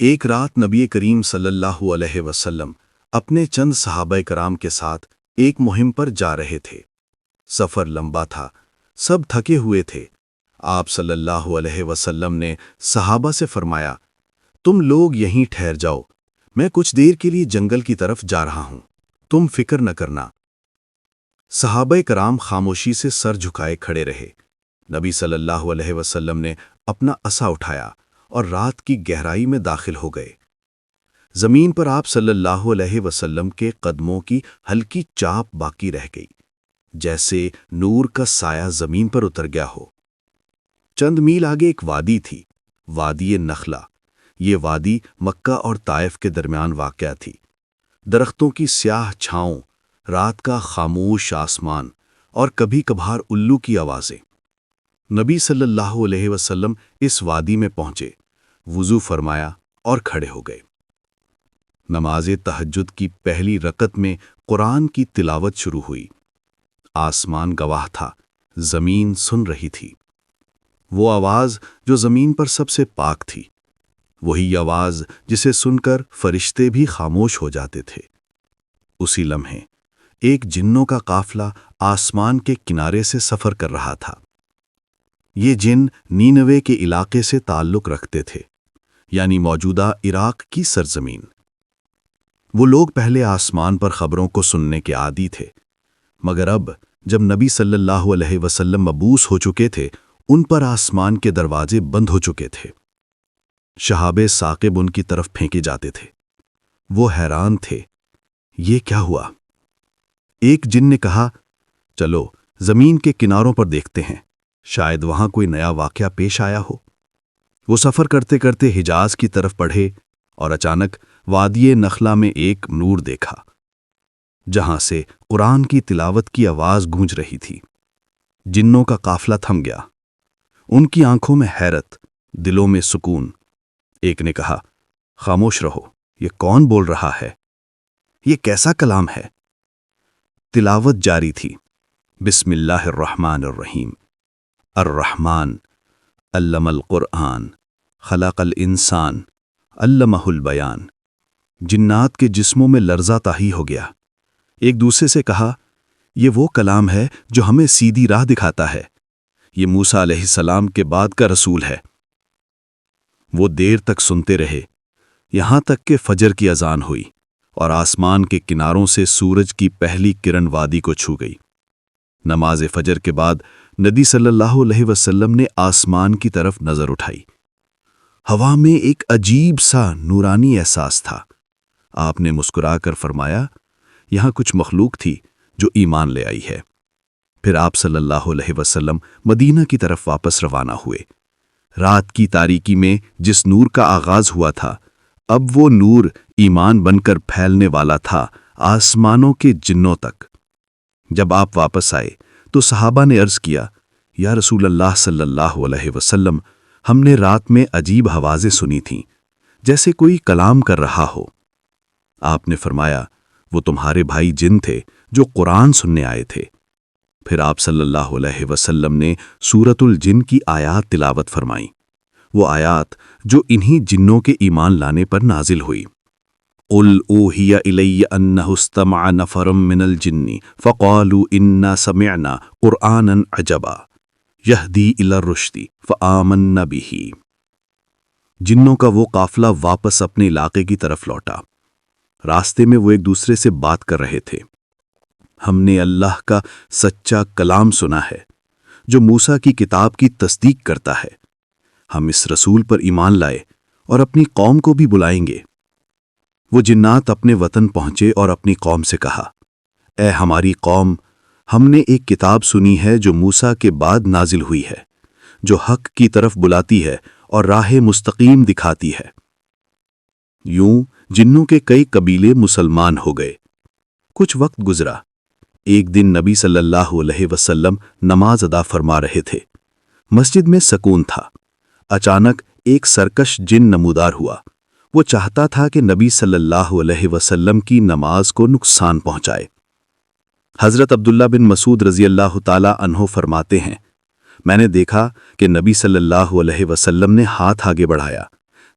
ایک رات نبی کریم صلی اللہ علیہ وسلم اپنے چند صحابہ کرام کے ساتھ ایک مہم پر جا رہے تھے۔ سفر لمبا تھا، سب تھکے ہوئے تھے۔ آپ صلی اللہ علیہ وسلم نے صحابہ سے فرمایا، تم لوگ یہیں ٹھہر جاؤ، میں کچھ دیر کے لیے جنگل کی طرف جا رہا ہوں، تم فکر نہ کرنا۔ صحابہ کرام خاموشی سے سر جھکائے کھڑے رہے۔ نبی صلی اللہ علیہ وسلم نے اپنا عصا اٹھایا اور رات کی گہرائی میں داخل ہو گئے۔ زمین پر آپ صلی اللہ علیہ وسلم کے قدموں کی ہلکی چاپ باقی رہ گئی، جیسے نور کا سایہ زمین پر اتر گیا ہو۔ چند میل آگے ایک وادی تھی، وادی نخلا۔ یہ وادی مکہ اور طائف کے درمیان واقع تھی۔ درختوں کی سیاہ چھاؤں، رات کا خاموش آسمان اور کبھی کبھار الو کی آوازیں۔ نبی صلی اللہ علیہ وسلم اس وادی میں پہنچے، وضو فرمایا اور کھڑے ہو گئے۔ نماز تہجد کی پہلی رکعت میں قرآن کی تلاوت شروع ہوئی۔ آسمان گواہ تھا، زمین سن رہی تھی۔ وہ آواز جو زمین پر سب سے پاک تھی، وہی آواز جسے سن کر فرشتے بھی خاموش ہو جاتے تھے۔ اسی لمحے ایک جنوں کا قافلہ آسمان کے کنارے سے سفر کر رہا تھا۔ یہ جن نینوے کے علاقے سے تعلق رکھتے تھے، یعنی موجودہ عراق کی سرزمین۔ وہ لوگ پہلے آسمان پر خبروں کو سننے کے عادی تھے، مگر اب جب نبی صلی اللہ علیہ وسلم مبعوث ہو چکے تھے، ان پر آسمان کے دروازے بند ہو چکے تھے۔ شہاب ثاقب ان کی طرف پھینکے جاتے تھے۔ وہ حیران تھے، یہ کیا ہوا؟ ایک جن نے کہا، چلو زمین کے کناروں پر دیکھتے ہیں، شاید وہاں کوئی نیا واقعہ پیش آیا ہو۔ وہ سفر کرتے کرتے حجاز کی طرف بڑھے اور اچانک وادی نخلا میں ایک نور دیکھا، جہاں سے قرآن کی تلاوت کی آواز گونج رہی تھی۔ جنوں کا قافلہ تھم گیا، ان کی آنکھوں میں حیرت، دلوں میں سکون۔ ایک نے کہا، خاموش رہو، یہ کون بول رہا ہے؟ یہ کیسا کلام ہے؟ تلاوت جاری تھی، بسم اللہ الرحمن الرحیم، الرحمن علم القرآن خلق الانسان علمہ البیان۔ جنات کے جسموں میں لرزہ طاری ہو گیا۔ ایک دوسرے سے کہا، یہ وہ کلام ہے جو ہمیں سیدھی راہ دکھاتا ہے، یہ موسیٰ علیہ السلام کے بعد کا رسول ہے۔ وہ دیر تک سنتے رہے، یہاں تک کہ فجر کی اذان ہوئی اور آسمان کے کناروں سے سورج کی پہلی کرن وادی کو چھو گئی۔ نماز فجر کے بعد نبی صلی اللہ علیہ وسلم نے آسمان کی طرف نظر اٹھائی۔ ہوا میں ایک عجیب سا نورانی احساس تھا۔ آپ نے مسکرا کر فرمایا، یہاں کچھ مخلوق تھی جو ایمان لے آئی ہے۔ پھر آپ صلی اللہ علیہ وسلم مدینہ کی طرف واپس روانہ ہوئے۔ رات کی تاریکی میں جس نور کا آغاز ہوا تھا، اب وہ نور ایمان بن کر پھیلنے والا تھا آسمانوں کے جنوں تک۔ جب آپ واپس آئے تو صحابہ نے عرض کیا، یا رسول اللہ صلی اللہ علیہ وسلم، ہم نے رات میں عجیب آوازیں سنی تھیں، جیسے کوئی کلام کر رہا ہو۔ آپ نے فرمایا، وہ تمہارے بھائی جن تھے جو قرآن سننے آئے تھے۔ پھر آپ صلی اللہ علیہ وسلم نے سورۃ الجن کی آیات تلاوت فرمائیں، وہ آیات جو انہی جنوں کے ایمان لانے پر نازل ہوئی۔ قُلْ أُوحِيَ إِلَيَّ أَنَّهُ اسْتَمَعَ نَفَرٌ مِّنَ الْجِنِّ فَقَالُوا إِنَّا سَمِعْنَا قُرْآنًا عَجَبًا يَهْدِي إِلَى الرُّشْدِ فَآمَنَّا بِهِ۔ جنوں کا وہ قافلہ واپس اپنے علاقے کی طرف لوٹا۔ راستے میں وہ ایک دوسرے سے بات کر رہے تھے، ہم نے اللہ کا سچا کلام سنا ہے جو موسیٰ کی کتاب کی تصدیق کرتا ہے۔ ہم اس رسول پر ایمان لائے اور اپنی قوم کو بھی بلائیں گے۔ وہ جنات اپنے وطن پہنچے اور اپنی قوم سے کہا، اے ہماری قوم، ہم نے ایک کتاب سنی ہے جو موسیٰ کے بعد نازل ہوئی ہے، جو حق کی طرف بلاتی ہے اور راہ مستقیم دکھاتی ہے۔ یوں جنوں کے کئی قبیلے مسلمان ہو گئے۔ کچھ وقت گزرا۔ ایک دن نبی صلی اللہ علیہ وسلم نماز ادا فرما رہے تھے۔ مسجد میں سکون تھا۔ اچانک ایک سرکش جن نمودار ہوا۔ وہ چاہتا تھا کہ نبی صلی اللہ علیہ وسلم کی نماز کو نقصان پہنچائے۔ حضرت عبداللہ بن مسعود رضی اللہ تعالی عنہ فرماتے ہیں، میں نے دیکھا کہ نبی صلی اللہ علیہ وسلم نے ہاتھ آگے بڑھایا،